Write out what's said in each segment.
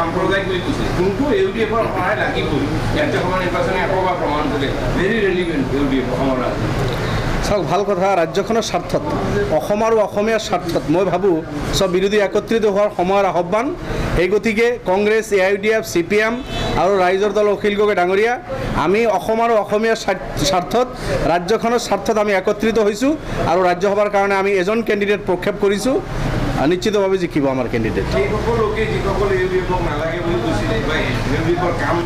সাম্প্ৰদায়িক বুলি কৈছে, কোনটো ইউডিএফৰ সহায় লাগিবই। ৰাজ্যসভা নিৰ্বাচনে আকৌ প্ৰমাণ কৰিলে ভেৰি ৰেলিভেণ্ট ইউডিএফ অসমৰ চাওক, ভাল কথা। ৰাজ্যখনৰ স্বাৰ্থত, অসম আৰু অসমীয়াৰ স্বাৰ্থত মই ভাবোঁ চব বিৰোধী একত্ৰিত হোৱাৰ সময়ৰ আহ্বান। এই গতিকে কংগ্ৰেছ, AIUDF, CPM আৰু ৰাইজৰ দল অখিল গগৈ ডাঙৰীয়া, আমি অসম আৰু অসমীয়াৰ স্বাৰ্থত, ৰাজ্যখনৰ স্বাৰ্থত আমি একত্ৰিত হৈছোঁ আৰু ৰাজ্যসভাৰ কাৰণে আমি এজন কেণ্ডিডেট প্ৰক্ষেপ কৰিছোঁ। নিশ্চিতভাৱে জিকিব আমাৰ কেণ্ডিডেট। সেইসকল লোকে যিসকল ইউডিএফক নালাগে বুলি কৈছিলে বা ইউডিএফৰ কাম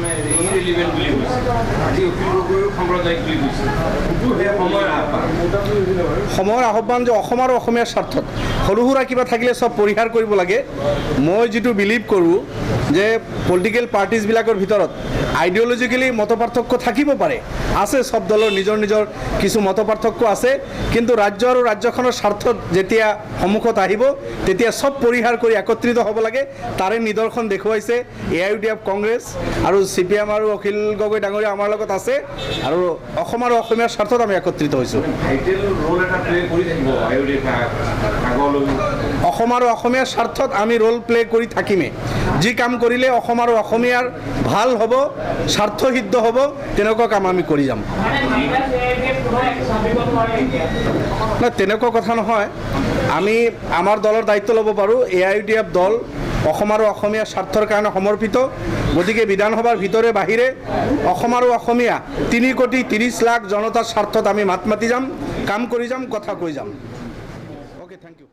ইৰেলিভেণ্ট বুলি কৈছে, আজি অখিল গগৈও সাম্প্ৰদায়িক বুলি কৈছে, কিন্তু সেই সময়ৰ আহ্বান যে অসম আৰু অসমীয়াৰ স্বাৰ্থত সৰু সুৰা কিবা থাকিলে চব পৰিহাৰ কৰিব লাগে। মই যিটো বিলিভ কৰোঁ যে পলিটিকেল পাৰ্টিজবিলাকৰ ভিতৰত আইডিঅলজিকেলি মত পাৰ্থক্য থাকিব পাৰে, আছে, চব দলৰ নিজৰ নিজৰ কিছু মত পাৰ্থক্য আছে, কিন্তু ৰাজ্য আৰু ৰাজ্যখনৰ স্বাৰ্থত যেতিয়া সন্মুখত আহিব তেতিয়া চব পৰিহাৰ কৰি একত্ৰিত হ'ব লাগে। তাৰে নিদৰ্শন দেখুৱাইছে AIUDF, কংগ্ৰেছ আৰু CPM আৰু অখিল গগৈ ডাঙৰীয়া আমাৰ লগত আছে, আৰু অসম আৰু অসমীয়াৰ স্বাৰ্থত আমি একত্ৰিত হৈছোঁ। অসম আৰু অসমীয়াৰ স্বাৰ্থত আমি ৰোল প্লে কৰি থাকিমেই। যি কাম কৰিলে অসম আৰু অসমীয়াৰ ভাল হ'ব, স্বাৰ্থসিদ্ধ হ'ব, তেনেকুৱা কাম আমি কৰি যাম। নাই, তেনেকুৱা কথা নহয়। আমি আমাৰ দলৰ দায়িত্ব ল'ব পাৰোঁ। AIUDF দল অসম আৰু অসমীয়াৰ স্বাৰ্থৰ কাৰণে সমৰ্পিত। গতিকে বিধানসভাৰ ভিতৰে বাহিৰে অসম আৰু অসমীয়া 3,30,00,000 জনতাৰ স্বাৰ্থত আমি মাত মাতি যাম, কাম কৰি যাম, কথা কৈ যাম। Okay, thank U.